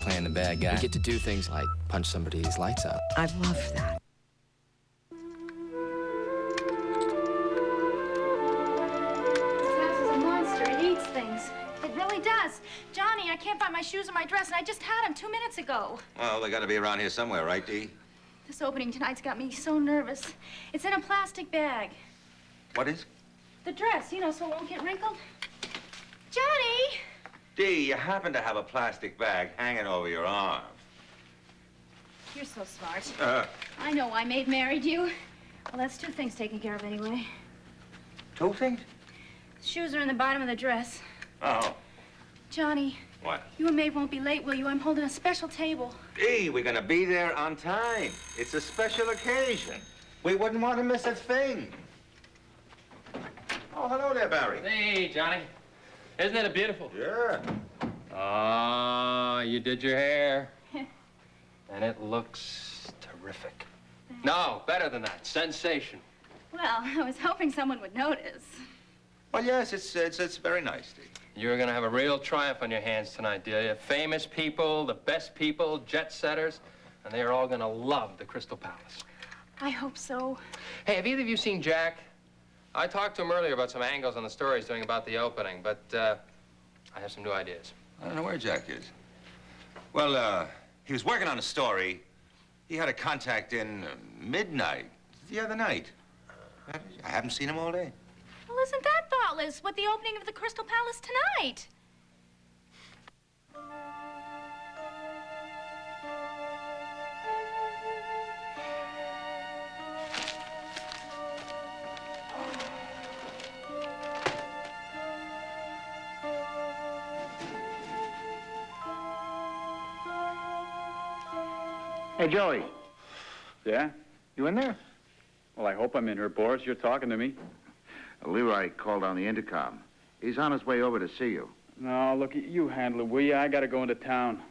Playing the bad guy. You get to do things like punch somebody's lights out. I'd love that. This house is a monster. It eats things. It really does. Johnny, I can't find my shoes or my dress, and I just had them 2 minutes ago. Well, they got to be around here somewhere, right, Dee? This opening tonight's got me so nervous. It's in a plastic bag. What is? The dress, you know, so it won't get wrinkled. Johnny! Dee, you happen to have a plastic bag hanging over your arm. You're so smart. I know why Maid married you. Well, that's 2 things taken care of anyway. 2 things? The shoes are in the bottom of the dress. Oh. Johnny. What? You and Maid won't be late, will you? I'm holding a special table. Dee, we're gonna be there on time. It's a special occasion. We wouldn't want to miss a thing. Oh, hello there, Barry. Hey, Johnny. Isn't it beautiful? Yeah. Oh, you did your hair. And it looks terrific. No, better than that. Sensation. Well, I was hoping someone would notice. Well, yes, it's very nice, Dee. You're going to have a real triumph on your hands tonight, Delia. Famous people, the best people, jet setters, and they are all going to love the Crystal Palace. I hope so. Hey, have either of you seen Jack? I talked to him earlier about some angles on the story he's doing about the opening, but I have some new ideas. I don't know where Jack is. Well, he was working on a story. He had a contact in midnight the other night. I haven't seen him all day. Well, isn't that thoughtless with the opening of the Crystal Palace tonight? Hey, Joey. Yeah? You in there? Well, I hope I'm in here, Boris. You're talking to me. Leroy called on the intercom. He's on his way over to see you. No, look, you handle it, will you? I gotta go into town.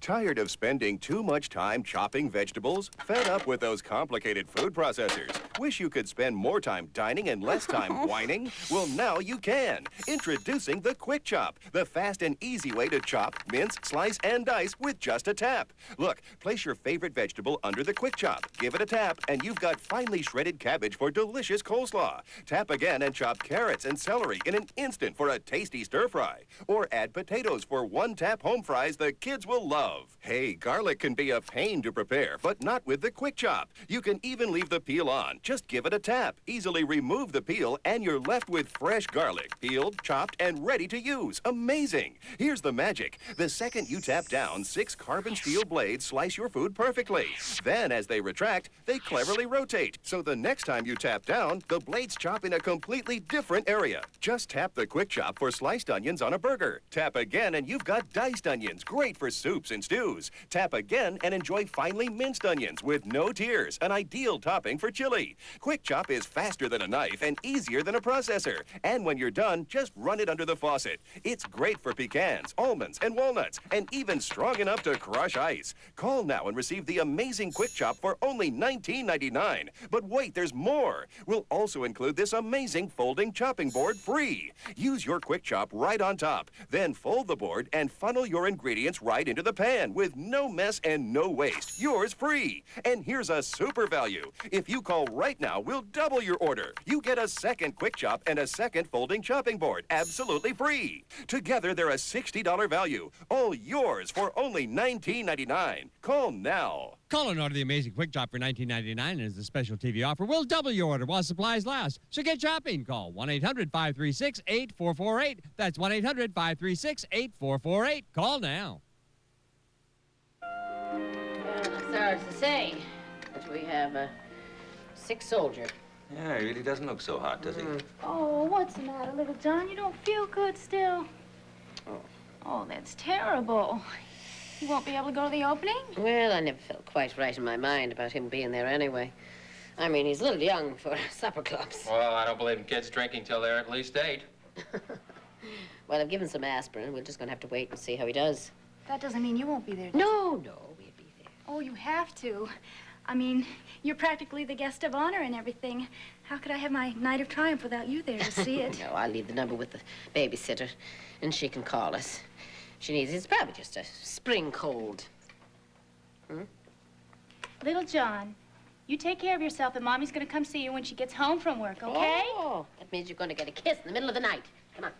Tired of spending too much time chopping vegetables? Fed up with those complicated food processors? Wish you could spend more time dining and less time whining? Well, now you can. Introducing the Quick Chop, the fast and easy way to chop, mince, slice, and dice with just a tap. Look, place your favorite vegetable under the Quick Chop. Give it a tap, and you've got finely shredded cabbage for delicious coleslaw. Tap again and chop carrots and celery in an instant for a tasty stir-fry. Or add potatoes for one-tap home fries the kids will love. Hey, garlic can be a pain to prepare, but not with the Quick Chop. You can even leave the peel on. Just give it a tap. Easily remove the peel, and you're left with fresh garlic, peeled, chopped, and ready to use. Amazing! Here's the magic. The second you tap down, 6 carbon steel blades slice your food perfectly. Then, as they retract, they cleverly rotate. So the next time you tap down, the blades chop in a completely different area. Just tap the Quick Chop for sliced onions on a burger. Tap again, and you've got diced onions, great for soups and stews. Tap again and enjoy finely minced onions with no tears, an ideal topping for chili. Quick Chop is faster than a knife and easier than a processor. And when you're done, just run it under the faucet. It's great for pecans, almonds, and walnuts, and even strong enough to crush ice. Call now and receive the amazing Quick Chop for only $19.99. But wait, there's more. We'll also include this amazing folding chopping board free. Use your Quick Chop right on top. Then fold the board and funnel your ingredients right into the pan with no mess and no waste. Yours free. And here's a super value. If you call right now, we'll double your order. You get a second Quick Chop and a second folding chopping board, absolutely free. Together, they're a $60 value. All yours for only $19.99. Call now. Call and order the amazing Quick Chop for $19.99 as a special TV offer. We'll double your order while supplies last. So get shopping. Call 1-800-536-8448. That's 1-800-536-8448. Call now. Well, sorry to say, but we have a sick soldier. Yeah, he really doesn't look so hot, does he? Oh, what's the matter, little John? You don't feel good still. Oh, that's terrible. You won't be able to go to the opening? Well, I never felt quite right in my mind about him being there anyway. I mean, he's a little young for supper clubs. Well, I don't believe in kids drinking till they're at least 8. Well, I've given some aspirin. We're just going to have to wait and see how he does. That doesn't mean you won't be there. No, we'll be there. Oh, you have to. I mean, you're practically the guest of honor and everything. How could I have my night of triumph without you there to see it? No, I'll leave the number with the babysitter, and she can call us. She needs it. It's probably just a spring cold. Little John, you take care of yourself, and Mommy's going to come see you when she gets home from work, okay? Oh, that means you're going to get a kiss in the middle of the night. Come on.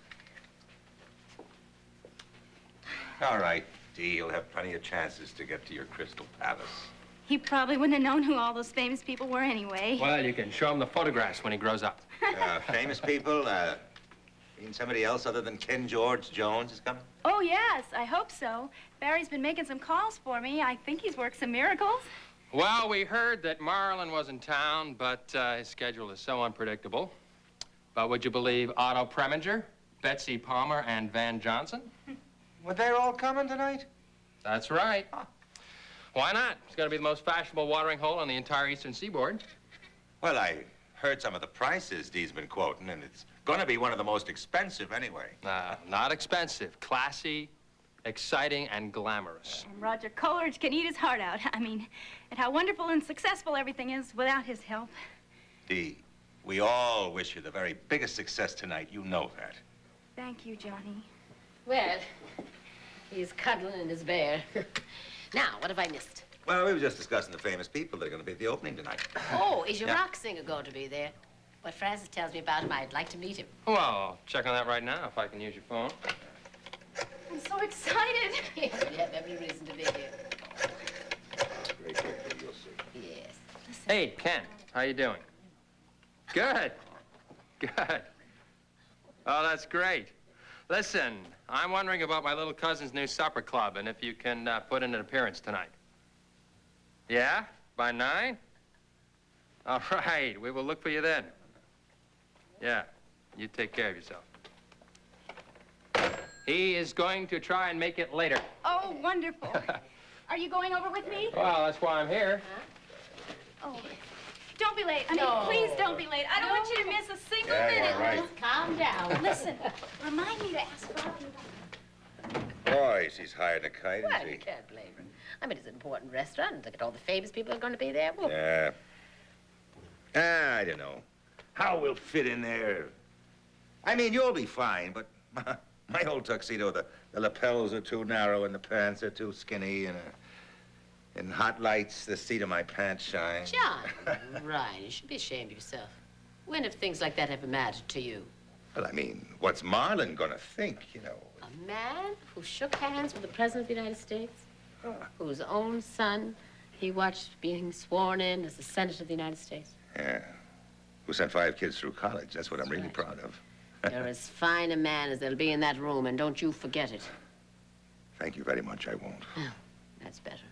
All right, Dee, you'll have plenty of chances to get to your Crystal Palace. He probably wouldn't have known who all those famous people were anyway. Well, you can show him the photographs when he grows up. Famous people? Mean somebody else other than Ken George Jones is coming? Oh, yes, I hope so. Barry's been making some calls for me. I think he's worked some miracles. Well, we heard that Marlon was in town, but his schedule is so unpredictable. But would you believe Otto Preminger, Betsy Palmer, and Van Johnson? Well, they're all coming tonight? That's right. Why not? It's going to be the most fashionable watering hole on the entire eastern seaboard. Well, I heard some of the prices Dee's been quoting, and it's going to be one of the most expensive anyway. Not expensive. Classy, exciting, and glamorous. And Roger Coleridge can eat his heart out. I mean, and how wonderful and successful everything is without his help. Dee, we all wish you the very biggest success tonight. You know that. Thank you, Johnny. Well, he's cuddling in his bear. Now, what have I missed? Well, we were just discussing the famous people that are going to be at the opening tonight. Oh, is your rock singer going to be there? What Francis tells me about him, I'd like to meet him. Well, I'll check on that right now if I can use your phone. I'm so excited. Yes, we have every reason to be here. Great picture, you'll see. Yes. Hey, Ken, how you doing? Good. Good. Oh, that's great. Listen, I'm wondering about my little cousin's new supper club and if you can put in an appearance tonight. Yeah? By 9? All right, we will look for you then. Yeah, you take care of yourself. He is going to try and make it later. Oh, wonderful. Are you going over with me? Well, that's why I'm here. Oh, don't be late. I mean, No. please don't be late. I don't want you to miss a single minute. all right. Just calm down. Listen, remind me to ask Bobby about Boy, she's hired a kite, Well, isn't you she? can't blame her. I mean, it's an important restaurant. Look at all the famous people are going to be there. Well, Yeah. I don't know. How we'll fit in there. I mean, you'll be fine, but my old tuxedo, the lapels are too narrow and the pants are too skinny, and in hot lights, the seat of my pants shines. John, Ryan, you should be ashamed of yourself. When have things like that ever mattered to you? Well, I mean, what's Marlon gonna think, you know? A man who shook hands with the President of the United States, whose own son he watched being sworn in as the Senator of the United States. Yeah. Who sent 5 kids through college. That's what I'm really proud of. You're as fine a man as there'll be in that room, and don't you forget it. Thank you very much, I won't. Oh, that's better.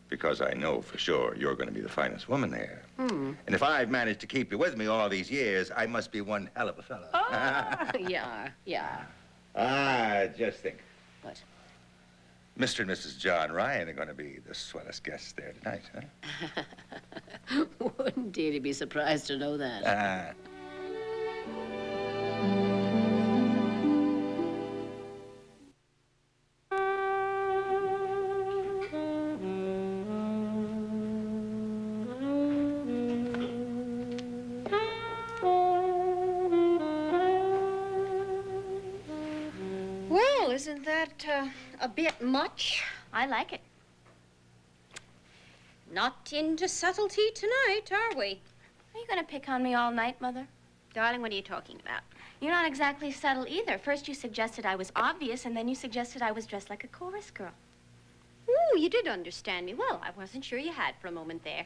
Because I know for sure you're gonna be the finest woman there. Hmm. And if I've managed to keep you with me all these years, I must be one hell of a fella. Oh, yeah. Just think. What? Mr. and Mrs. John Ryan are gonna be the swellest guests there tonight, huh? Wouldn't Deedee be surprised to know that? Well, isn't that a bit much? I like it. Not into subtlety tonight, are we? Are you going to pick on me all night, Mother? Darling, what are you talking about? You're not exactly subtle either. First you suggested I was obvious, and then you suggested I was dressed like a chorus girl. Ooh, you did understand me well. I wasn't sure you had for a moment there.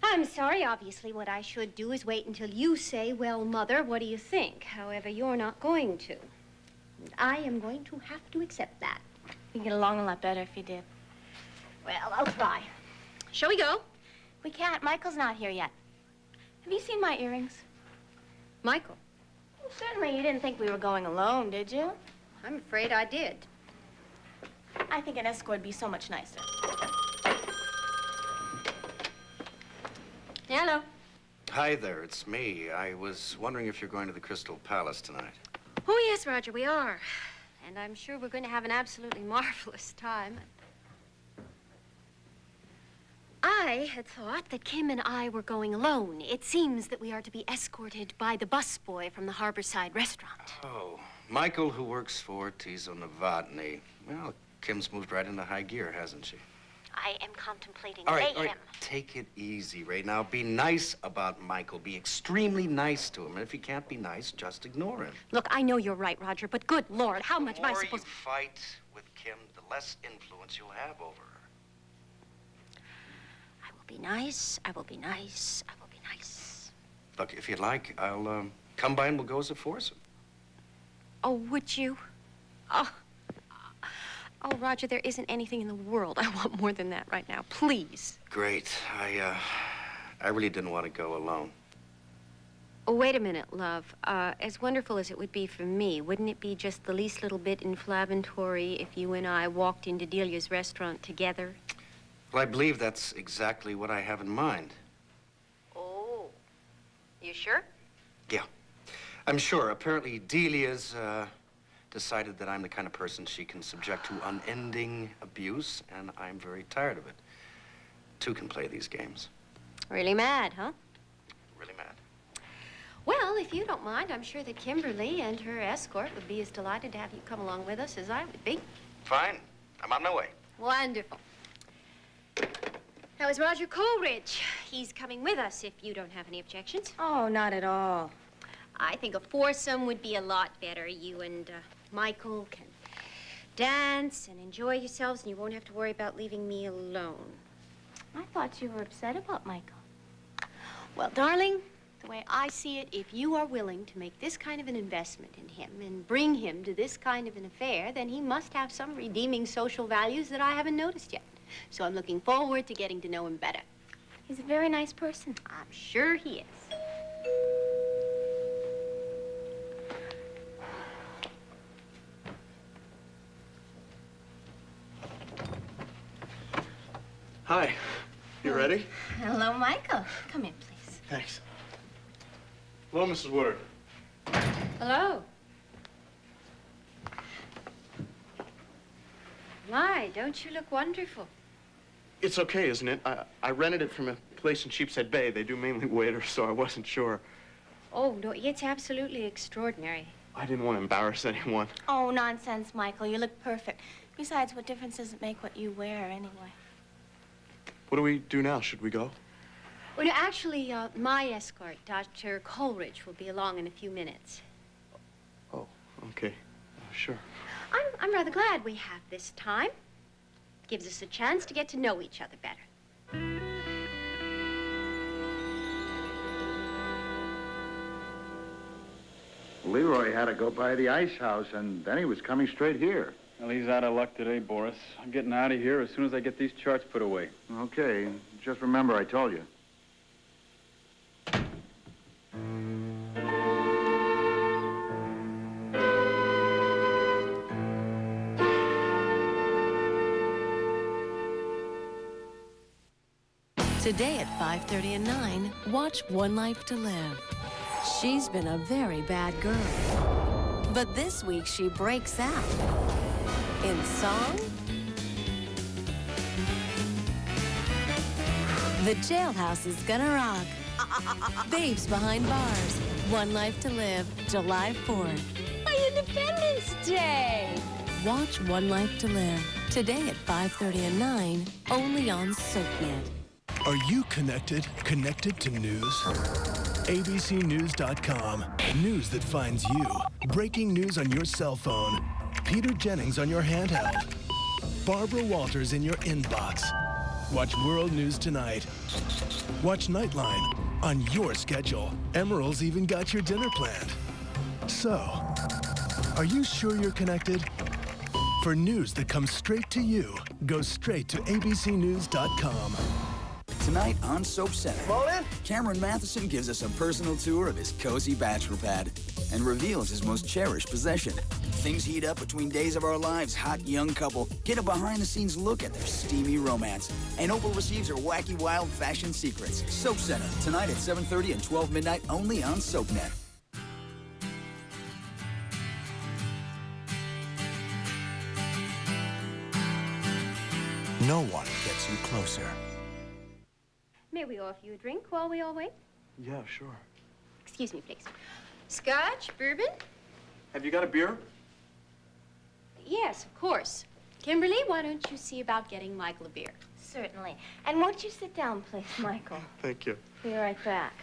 I'm sorry. Obviously, what I should do is wait until you say, well, Mother, what do you think? However, you're not going to. And I am going to have to accept that. We'd get along a lot better if you did. Well, I'll try. Shall we go? We can't. Michael's not here yet. Have you seen my earrings? Michael, Well, certainly you didn't think we were going alone, did you? I'm afraid I did. I think an escort would be so much nicer. Hello. Hi there, it's me. I was wondering if you're going to the Crystal Palace tonight. Oh, yes, Roger, we are. And I'm sure we're going to have an absolutely marvelous time. I had thought that Kim and I were going alone. It seems that we are to be escorted by the busboy from the Harborside restaurant. Oh, Michael, who works for Tizo Novotny. Well, Kim's moved right into high gear, hasn't she? I am contemplating All mayhem. right, take it easy right now. Be nice about Michael. Be extremely nice to him. And if you can't be nice, just ignore him. Look, I know you're right, Roger, but good Lord, how much am I The more you supposed... fight with Kim, the less influence you'll have over her. I will be nice, I will be nice, I will be nice. Look, if you'd like, I'll come by and we'll go as a foursome. Oh, would you? Oh, Roger, there isn't anything in the world I want more than that right now. Please. Great. I really didn't want to go alone. Oh, wait a minute, love. As wonderful as it would be for me, wouldn't it be just the least little bit inflammatory if you and I walked into Delia's restaurant together? Well, I believe that's exactly what I have in mind. Oh, you sure? Yeah, I'm sure. Apparently, Delia's decided that I'm the kind of person she can subject to unending abuse, and I'm very tired of it. Two can play these games. Really mad, huh? Really mad. Well, if you don't mind, I'm sure that Kimberly and her escort would be as delighted to have you come along with us as I would be. Fine. I'm on my way. Wonderful. Now, is Roger Coleridge. He's coming with us if you don't have any objections. Oh, not at all. I think a foursome would be a lot better. You and Michael can dance and enjoy yourselves, and you won't have to worry about leaving me alone. I thought you were upset about Michael. Well, darling, the way I see it, if you are willing to make this kind of an investment in him and bring him to this kind of an affair, then he must have some redeeming social values that I haven't noticed yet. So I'm looking forward to getting to know him better. He's a very nice person. I'm sure he is. Hi. You ready? Hello, Michael. Come in, please. Thanks. Hello, Mrs. Woodard. Hello. My, don't you look wonderful? It's okay, isn't it? I rented it from a place in Sheepshead Bay. They do mainly waiters, so I wasn't sure. Oh, no, it's absolutely extraordinary. I didn't want to embarrass anyone. Oh, nonsense, Michael. You look perfect. Besides, what difference does it make what you wear, anyway? What do we do now? Should we go? Well, no, actually, my escort, Dr. Coleridge, will be along in a few minutes. Oh, okay. Sure. I'm rather glad we have this time. Gives us a chance to get to know each other better. Leroy had to go by the ice house, and then he was coming straight here. Well, he's out of luck today, Boris. I'm getting out of here as soon as I get these charts put away. Okay, just remember I told you. Today at 5:30 and 9, watch One Life to Live. She's been a very bad girl. But this week she breaks out. In song, The Jailhouse is Gonna Rock. Babes Behind Bars. One Life to Live, July 4th. My Independence Day! Watch One Life to Live. Today at 5:30 and 9, only on SoapNet. Are you connected? Connected to news? abcnews.com. News that finds you. Breaking news on your cell phone. Peter Jennings on your handheld. Barbara Walters in your inbox. Watch World News Tonight. Watch Nightline on your schedule. Emerald's even got your dinner planned. So, are you sure you're connected? For news that comes straight to you, go straight to abcnews.com. Tonight on Soap Center, Cameron Matheson gives us a personal tour of his cozy bachelor pad and reveals his most cherished possession. Things heat up between Days of Our Lives' hot young couple get a behind-the-scenes look at their steamy romance. And Opal receives her wacky, wild fashion secrets. Soap Center, tonight at 7:30 and 12 midnight, only on SoapNet. No one gets you closer. May we offer you a drink while we all wait? Yeah, sure. Excuse me, please. Scotch, bourbon? Have you got a beer? Yes, of course. Kimberly, why don't you see about getting Michael a beer? Certainly. And won't you sit down, please, Michael? Thank you. Be right back.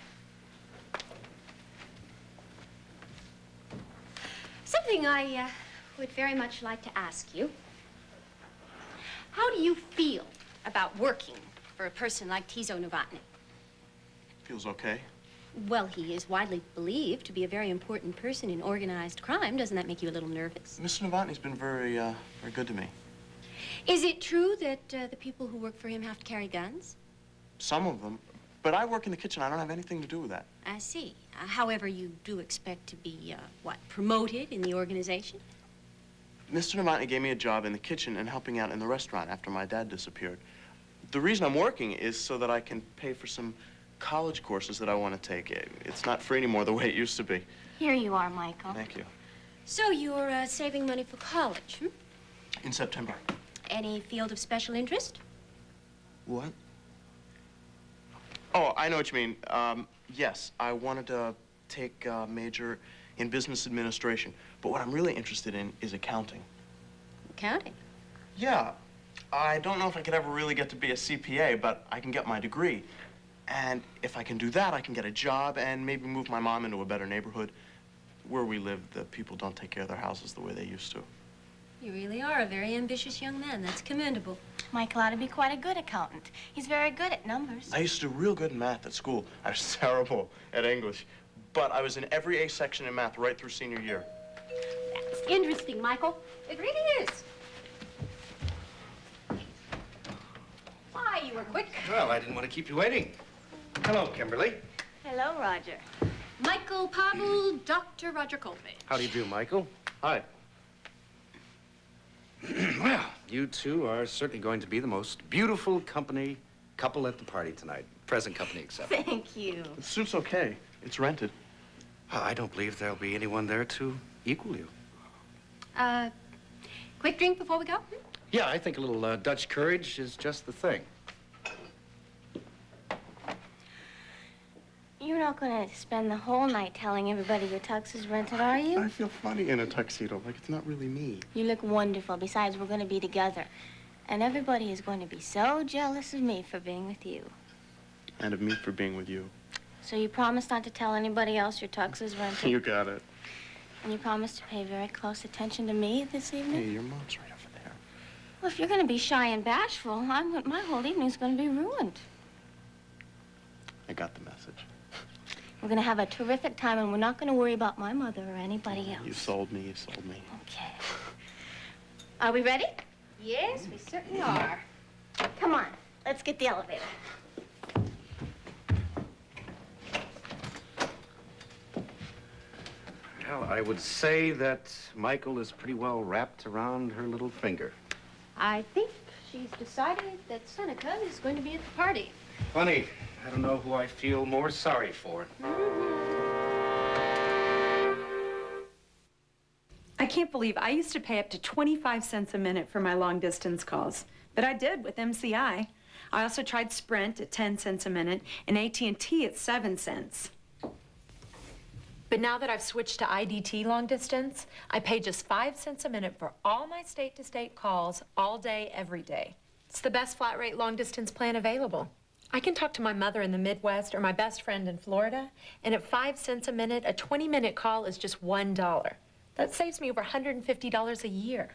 Something I would very much like to ask you. How do you feel about working for a person like Tizo Novotny? Feels okay. Well, he is widely believed to be a very important person in organized crime. Doesn't that make you a little nervous? Mr. Novotny's been very good to me. Is it true that the people who work for him have to carry guns? Some of them. But I work in the kitchen. I don't have anything to do with that. I see. However, you do expect to be, promoted in the organization? Mr. Novotny gave me a job in the kitchen and helping out in the restaurant after my dad disappeared. The reason I'm working is so that I can pay for some college courses that I want to take. It's not free anymore the way it used to be. Here you are, Michael. Thank you. So you're saving money for college, hmm? In September. Any field of special interest? What? Oh, I know what you mean. Yes, I wanted to take a major in business administration. But what I'm really interested in is accounting. Accounting? Yeah. I don't know if I could ever really get to be a CPA, but I can get my degree. And if I can do that, I can get a job and maybe move my mom into a better neighborhood. Where we live, the people don't take care of their houses the way they used to. You really are a very ambitious young man. That's commendable. Michael ought to be quite a good accountant. He's very good at numbers. I used to do real good in math at school. I was terrible at English. But I was in every A section in math right through senior year. That's interesting, Michael. It really is. Why, you were quick. Well, I didn't want to keep you waiting. Hello, Kimberly. Hello, Roger. Michael Pavel, Dr. Roger Colby. How do you do, Michael? Hi. Well, you two are certainly going to be the most beautiful couple at the party tonight. Present company accepted. Thank you. The suit's okay. It's rented. I don't believe there'll be anyone there to equal you. Quick drink before we go? Yeah, I think a little Dutch courage is just the thing. You're not going to spend the whole night telling everybody your tux is rented, are you? I feel funny in a tuxedo, like it's not really me. You look wonderful. Besides, we're going to be together. And everybody is going to be so jealous of me for being with you. And of me for being with you. So you promise not to tell anybody else your tux is rented? You got it. And you promise to pay very close attention to me this evening? Hey, your mom's right over there. Well, if you're going to be shy and bashful, my whole evening's going to be ruined. I got the message. We're going to have a terrific time, and we're not going to worry about my mother or anybody else. You sold me, you sold me. Okay. Are we ready? Yes, we certainly are. Come on, let's get the elevator. Well, I would say that Michael is pretty well wrapped around her little finger. I think she's decided that Seneca is going to be at the party. Funny, I don't know who I feel more sorry for. I can't believe I used to pay up to 25 cents a minute for my long-distance calls, but I did with MCI. I also tried Sprint at 10 cents a minute and AT&T at 7 cents. But now that I've switched to IDT long distance, I pay just 5 cents a minute for all my state-to-state calls all day, every day. It's the best flat rate long distance plan available. I can talk to my mother in the Midwest or my best friend in Florida, and at 5 cents a minute, a 20-minute call is just $1. That saves me over $150 a year.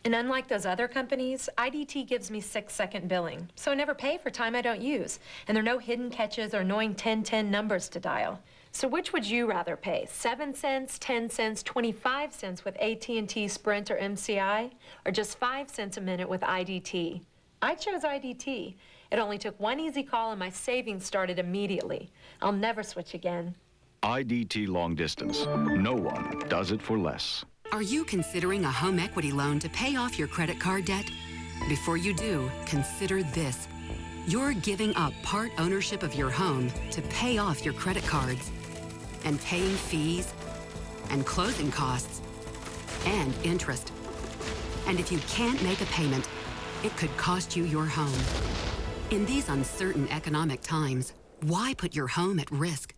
And unlike those other companies, IDT gives me 6-second billing, so I never pay for time I don't use, and there are no hidden catches or annoying 1010 numbers to dial. So which would you rather pay, 7 cents, 10 cents, 25 cents with AT&T, Sprint, or MCI, or just 5 cents a minute with IDT? I chose IDT. It only took one easy call and my savings started immediately. I'll never switch again. IDT Long Distance. No one does it for less. Are you considering a home equity loan to pay off your credit card debt? Before you do, consider this. You're giving up part ownership of your home to pay off your credit cards and paying fees and closing costs and interest. And if you can't make a payment, it could cost you your home. In these uncertain economic times, why put your home at risk?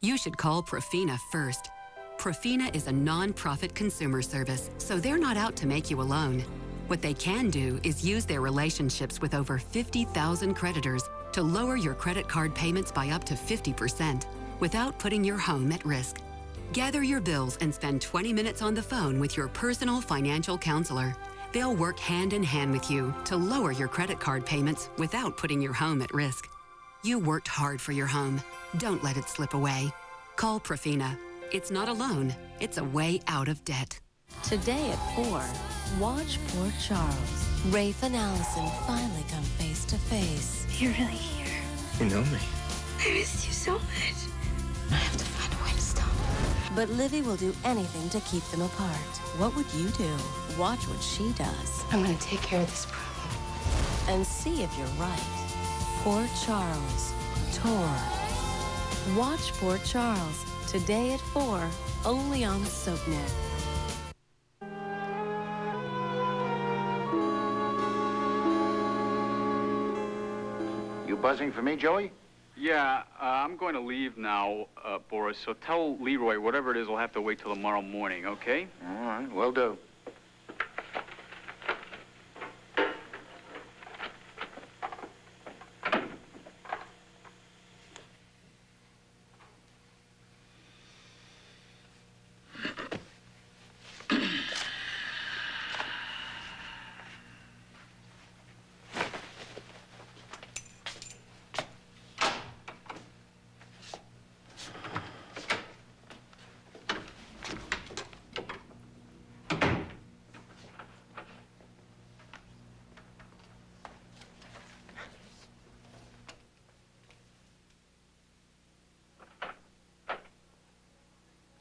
You should call Profina first. Profina is a non-profit consumer service, so they're not out to make you a loan. What they can do is use their relationships with over 50,000 creditors to lower your credit card payments by up to 50% without putting your home at risk. Gather your bills and spend 20 minutes on the phone with your personal financial counselor. They'll work hand in hand with you to lower your credit card payments without putting your home at risk. You worked hard for your home. Don't let it slip away. Call Profina. It's not a loan. It's a way out of debt. Today at 4, watch poor Charles. Rafe and Allison finally come face to face. You're really here. You know me. I missed you so much. I have to find a way to stop. But Livy will do anything to keep them apart. What would you do? Watch what she does. I'm going to take care of this problem. And see if you're right. Poor Charles. Tor. Watch Poor Charles. Today at 4, only on SoapNet. You buzzing for me, Joey? Yeah, I'm going to leave now, Boris, so tell Leroy whatever it is will have to wait till tomorrow morning, okay? All right, will do.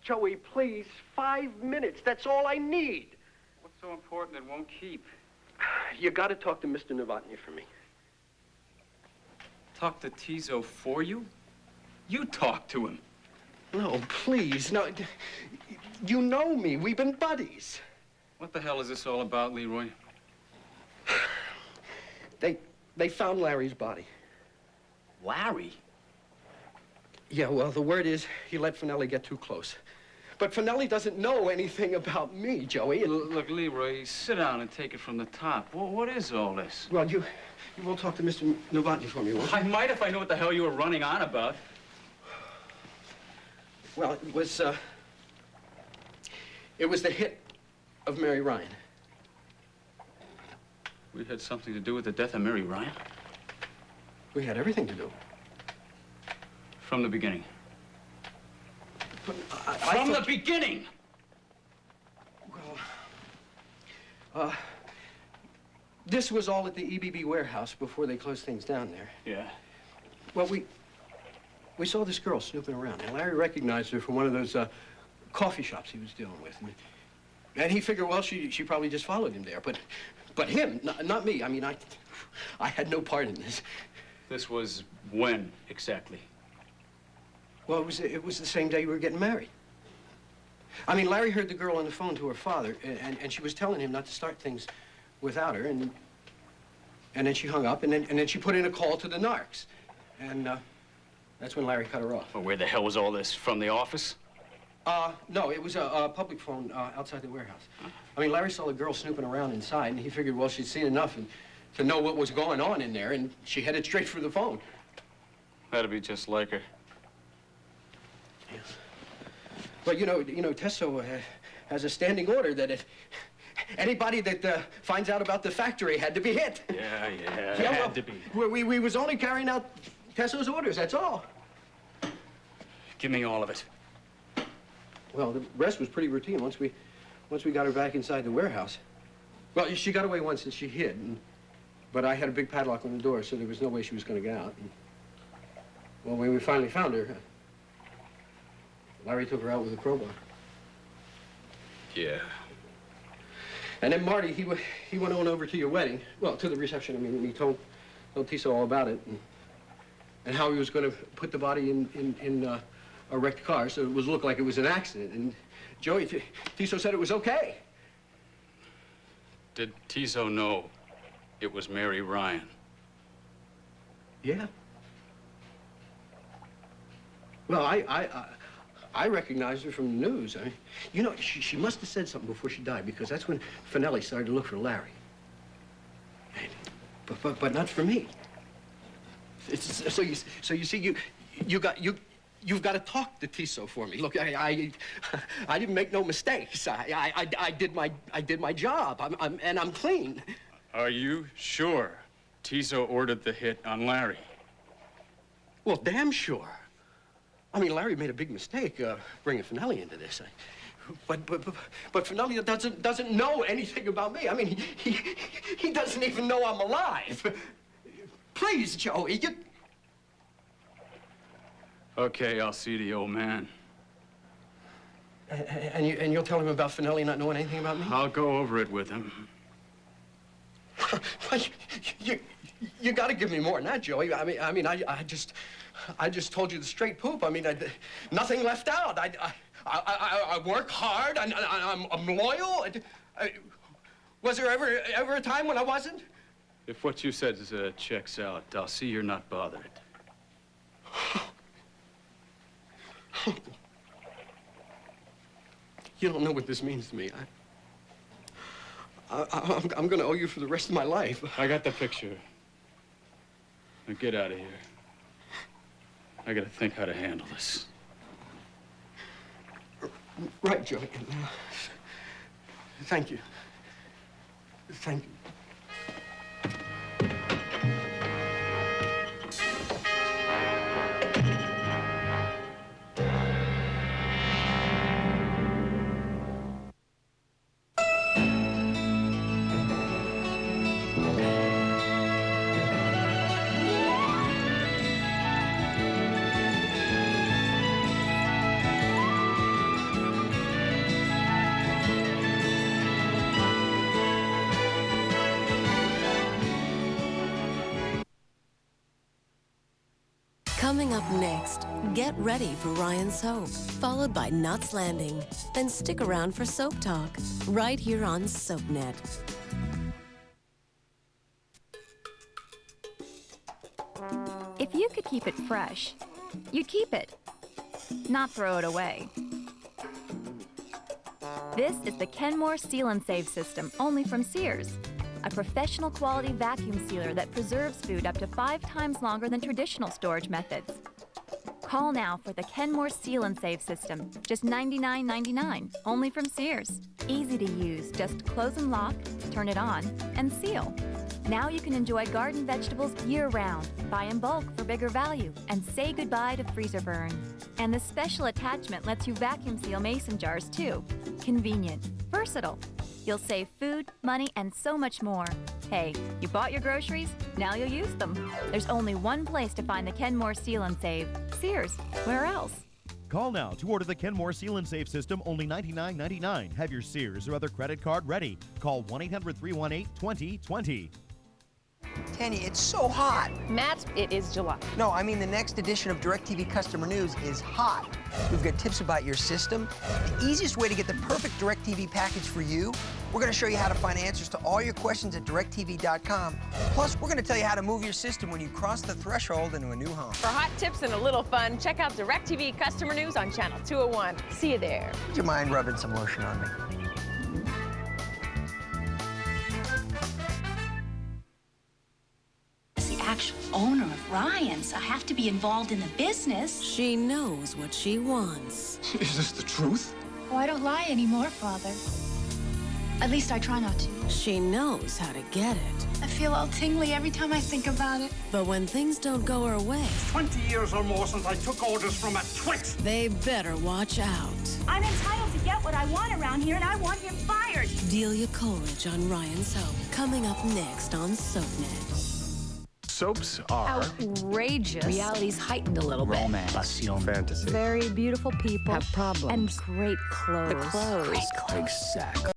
Joey, please, 5 minutes. That's all I need. What's so important it won't keep? You got to talk to Mr. Novotny for me. Talk to Tizo for you? You talk to him. No, please. No, you know me. We've been buddies. What the hell is this all about, Leroy? They found Larry's body. Larry? Yeah, well, the word is he let Finelli get too close. But Finelli doesn't know anything about me, Joey. Look, Leroy, sit down and take it from the top. What is all this? Well, you will talk to Mr. Novotny for me, won't you? I might if I knew what the hell you were running on about. Well, it was the hit of Mary Ryan. We had something to do with the death of Mary Ryan? We had everything to do. From the beginning. From the beginning! Well, this was all at the EBB warehouse before they closed things down there. Yeah. Well, we saw this girl snooping around, and Larry recognized her from one of those coffee shops he was dealing with. And he figured, well, she probably just followed him there. But him, not me. I mean, I had no part in this. This was when, exactly? Well, it was the same day we were getting married. I mean, Larry heard the girl on the phone to her father, and she was telling him not to start things without her, and then she hung up, and then she put in a call to the narcs. And that's when Larry cut her off. Well, where the hell was all this? From the office? No, it was a public phone outside the warehouse. I mean, Larry saw the girl snooping around inside, and he figured, well, she'd seen enough to know what was going on in there, and she headed straight for the phone. That'd be just like her. Yes. But you know, Tesso has a standing order that if anybody that finds out about the factory had to be hit. Yeah, it had to be. We was only carrying out Tesso's orders, that's all. Give me all of it. Well, the rest was pretty routine once we got her back inside the warehouse. Well, she got away once and she hid, But I had a big padlock on the door, so there was no way she was going to get out. And, well, when we finally found her, Larry took her out with a crowbar. Yeah. And then Marty, he went on over to your wedding. Well, to the reception. I mean, he told Tiso all about it, and how he was going to put the body in a wrecked car, so it would look like it was an accident. And Joey, Tiso said it was okay. Did Tiso know it was Mary Ryan? Yeah. Well, I recognized her from the news. I mean, you know, she must have said something before she died, because that's when Finelli started to look for Larry. But not for me. So you see, you've got to talk to Tiso for me. Look, I didn't make no mistakes. I did my job. I'm clean. Are you sure Tiso ordered the hit on Larry? Well, damn sure. I mean, Larry made a big mistake bringing Finelli into this. But Finelli doesn't know anything about me. I mean, he doesn't even know I'm alive. Please, Joey, you... Okay, I'll see the old man. And you'll tell him about Finelli not knowing anything about me? I'll go over it with him. You got to give me more than that, Joey. I mean, I just told you the straight poop. I mean, nothing left out. I work hard. I'm loyal. Was there ever a time when I wasn't? If what you said checks out, I'll see you're not bothered. You don't know what this means to me. I'm going to owe you for the rest of my life. I got the picture. Now get out of here. I got to think how to handle this. Right, Joey. Thank you. Thank you. Coming up next, get ready for Ryan Soap, followed by Knots Landing. Then stick around for Soap Talk, right here on SoapNet. If you could keep it fresh, you'd keep it, not throw it away. This is the Kenmore Seal and Save system, only from Sears. A professional quality vacuum sealer that preserves food up to 5 times longer than traditional storage methods. Call now for the Kenmore Seal and Save system, just $99.99, only from Sears. Easy to use, just close and lock, turn it on, and seal. Now you can enjoy garden vegetables year-round, buy in bulk for bigger value, and say goodbye to freezer burn. And the special attachment lets you vacuum seal mason jars too. Convenient, versatile. You'll save food, money, and so much more. Hey, you bought your groceries? Now you'll use them. There's only one place to find the Kenmore Seal and Save. Sears. Where else? Call now to order the Kenmore Seal and Save system, only $99.99. Have your Sears or other credit card ready. Call 1-800-318-2020. Tanny, it's so hot. Matt, it is July. No, I mean the next edition of DirecTV Customer News is hot. We've got tips about your system, the easiest way to get the perfect DirecTV package for you. We're going to show you how to find answers to all your questions at DirecTV.com. Plus, we're going to tell you how to move your system when you cross the threshold into a new home. For hot tips and a little fun, check out DirecTV Customer News on Channel 201. See you there. Would you mind rubbing some lotion on me? Actual owner of Ryan's. I have to be involved in the business. She knows what she wants. Is this the truth? Oh, I don't lie anymore, Father. At least I try not to. She knows how to get it. I feel all tingly every time I think about it. But when things don't go her way, 20 years or more since I took orders from a twit. they better watch out. I'm entitled to get what I want around here, and I want him fired. Delia Coleridge on Ryan's Hope. Coming up next on SoapNet. Soaps are outrageous. Reality's heightened a little bit. romance, passion, fantasy, Very beautiful people. Have problems. And great clothes. The clothes. big sex.